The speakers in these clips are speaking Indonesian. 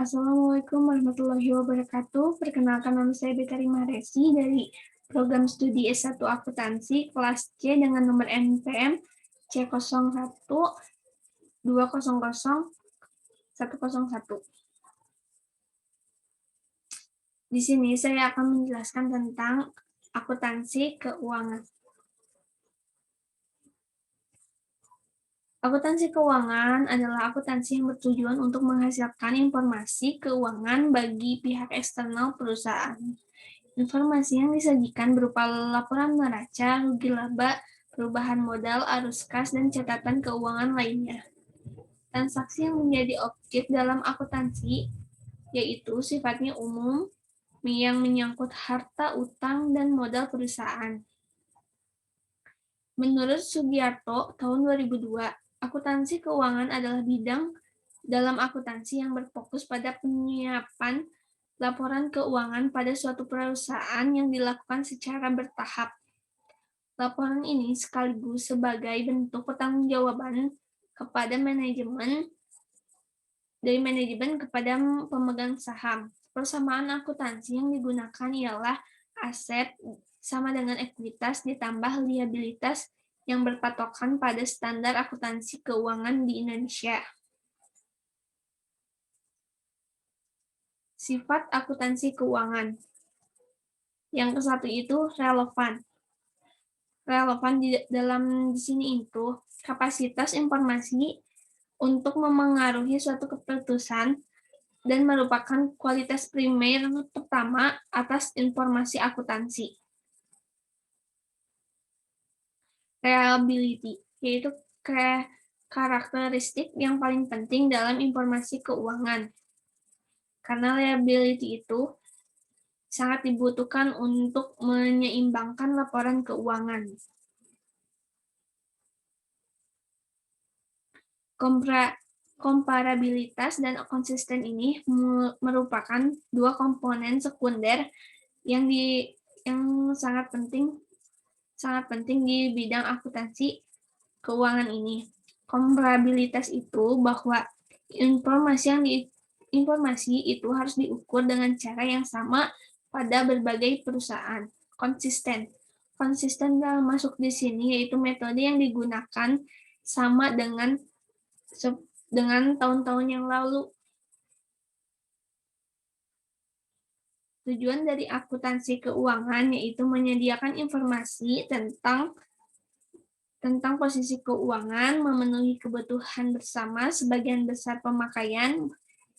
Assalamualaikum warahmatullahi wabarakatuh. Perkenalkan, nama saya Bekarima Resi dari program studi S1 Akuntansi kelas C dengan nomor NPM C01 200 101. Di sini saya akan menjelaskan tentang akuntansi keuangan. Akuntansi keuangan adalah akuntansi yang bertujuan untuk menghasilkan informasi keuangan bagi pihak eksternal perusahaan. Informasi yang disajikan berupa laporan neraca, rugi laba, perubahan modal, arus kas, dan catatan keuangan lainnya. Transaksi yang menjadi objek dalam akuntansi yaitu sifatnya umum yang menyangkut harta, utang, dan modal perusahaan. Menurut Sugiarto, tahun 2002, akuntansi keuangan adalah bidang dalam akuntansi yang berfokus pada penyiapan laporan keuangan pada suatu perusahaan yang dilakukan secara bertahap. Laporan ini sekaligus sebagai bentuk pertanggungjawaban kepada manajemen kepada pemegang saham. Persamaan akuntansi yang digunakan ialah aset sama dengan ekuitas ditambah liabilitas yang berpatokan pada standar akuntansi keuangan di Indonesia. Sifat akuntansi keuangan. Yang ke satu itu relevan. Relevan di sini itu kapasitas informasi untuk memengaruhi suatu keputusan dan merupakan kualitas primer pertama atas informasi akuntansi. Reliability, yaitu karakteristik yang paling penting dalam informasi keuangan. Karena reliability itu sangat dibutuhkan untuk menyeimbangkan laporan keuangan. Komparabilitas dan konsisten ini merupakan dua komponen sekunder yang sangat penting di bidang akuntansi keuangan ini. Komparabilitas itu bahwa informasi itu harus diukur dengan cara yang sama pada berbagai perusahaan. Konsisten dalam masuk di sini yaitu metode yang digunakan sama dengan tahun-tahun yang lalu. Tujuan dari akuntansi keuangan yaitu menyediakan informasi tentang posisi keuangan, memenuhi kebutuhan bersama sebagian besar pemakaian.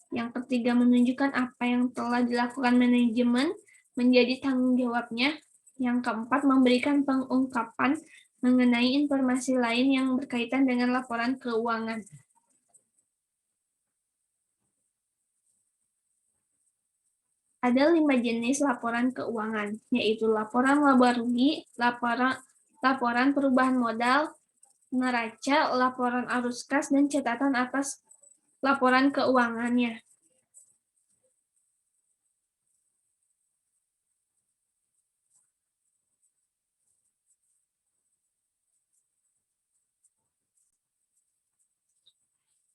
Yang ketiga, menunjukkan apa yang telah dilakukan manajemen menjadi tanggung jawabnya. Yang keempat, memberikan pengungkapan mengenai informasi lain yang berkaitan dengan laporan keuangan. Ada 5 jenis laporan keuangan, yaitu laporan laba rugi, laporan perubahan modal, neraca, laporan arus kas, dan catatan atas laporan keuangannya.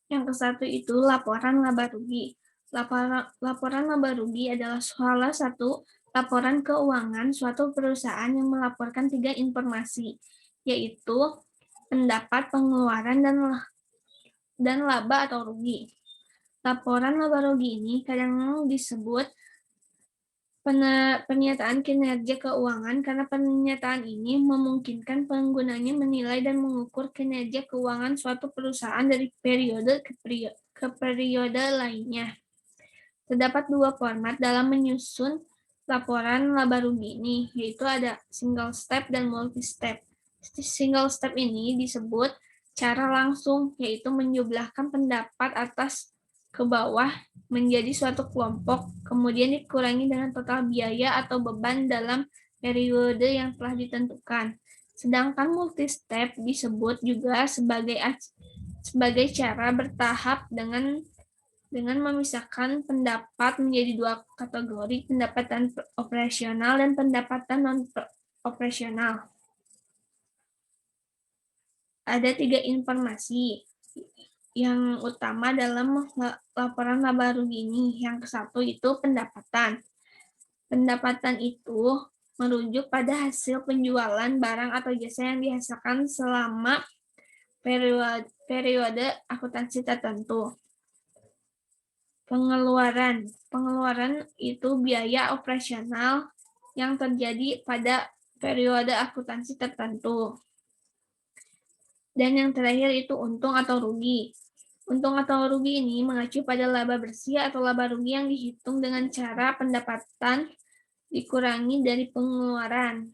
Yang ke satu itu laporan laba rugi. Laporan laba rugi adalah salah satu laporan keuangan suatu perusahaan yang melaporkan 3 informasi, yaitu pendapat, pengeluaran, dan laba atau rugi. Laporan laba rugi ini kadang disebut pernyataan kinerja keuangan karena pernyataan ini memungkinkan penggunanya menilai dan mengukur kinerja keuangan suatu perusahaan dari periode ke periode lainnya. Terdapat 2 format dalam menyusun laporan laba rugi ini, yaitu ada single step dan multi step. Single step ini disebut cara langsung, yaitu menjumlahkan pendapat atas ke bawah menjadi suatu kelompok, kemudian dikurangi dengan total biaya atau beban dalam periode yang telah ditentukan. Sedangkan multi-step disebut juga sebagai cara bertahap dengan memisahkan pendapat menjadi 2 kategori, pendapatan operasional dan pendapatan non-operasional. Ada 3 informasi, yang utama dalam laporan laba rugi ini. Yang ke-1 itu pendapatan. Pendapatan itu merujuk pada hasil penjualan barang atau jasa yang dihasilkan selama periode akuntansi tertentu. Pengeluaran. Pengeluaran itu biaya operasional yang terjadi pada periode akuntansi tertentu. Dan yang terakhir itu untung atau rugi. Untung atau rugi ini mengacu pada laba bersih atau laba rugi yang dihitung dengan cara pendapatan dikurangi dari pengeluaran.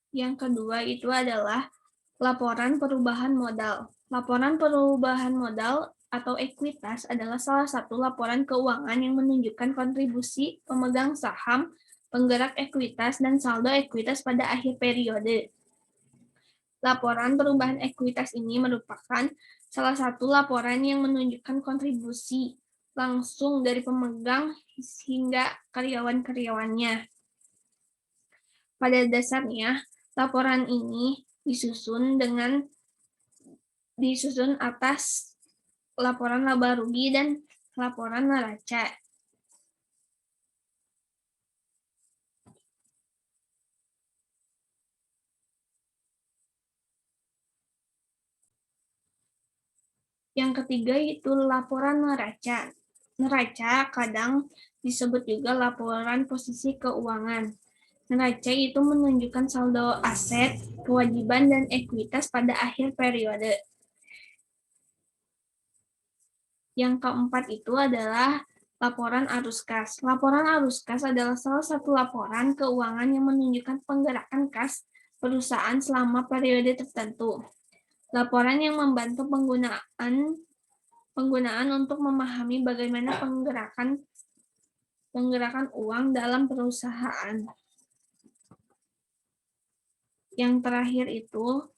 Yang kedua itu adalah laporan perubahan modal. Laporan perubahan modal atau ekuitas adalah salah satu laporan keuangan yang menunjukkan kontribusi pemegang saham, penggerak ekuitas, dan saldo ekuitas pada akhir periode. Laporan perubahan ekuitas ini merupakan salah satu laporan yang menunjukkan kontribusi langsung dari pemegang hingga karyawan-karyawannya. Pada dasarnya, laporan ini disusun atas laporan laba rugi dan laporan neraca. Yang ketiga itu laporan neraca. Neraca kadang disebut juga laporan posisi keuangan. Neraca itu menunjukkan saldo aset, kewajiban, dan ekuitas pada akhir periode. Yang keempat itu adalah laporan arus kas. Laporan arus kas adalah salah satu laporan keuangan yang menunjukkan penggerakan kas perusahaan selama periode tertentu. Laporan yang membantu penggunaan untuk memahami bagaimana penggerakan uang dalam perusahaan. Yang terakhir itu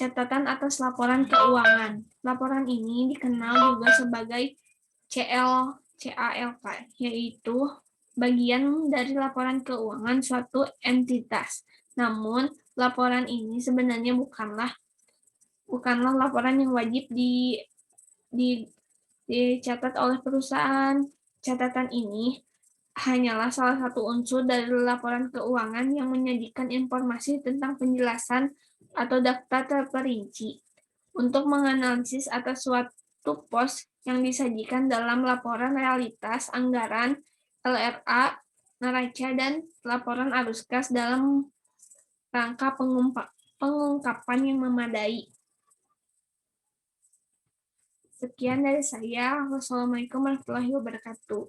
catatan atas laporan keuangan. Laporan ini dikenal juga sebagai CALK, yaitu bagian dari laporan keuangan suatu entitas. Namun, laporan ini sebenarnya bukanlah laporan yang wajib dicatat oleh perusahaan. Catatan ini hanyalah salah satu unsur dari laporan keuangan yang menyajikan informasi tentang penjelasan atau data terperinci untuk menganalisis atas suatu pos yang disajikan dalam laporan realitas anggaran, LRA, neraca, dan laporan arus kas dalam rangka pengungkapan yang memadai. Sekian dari saya. Wassalamualaikum warahmatullahi wabarakatuh.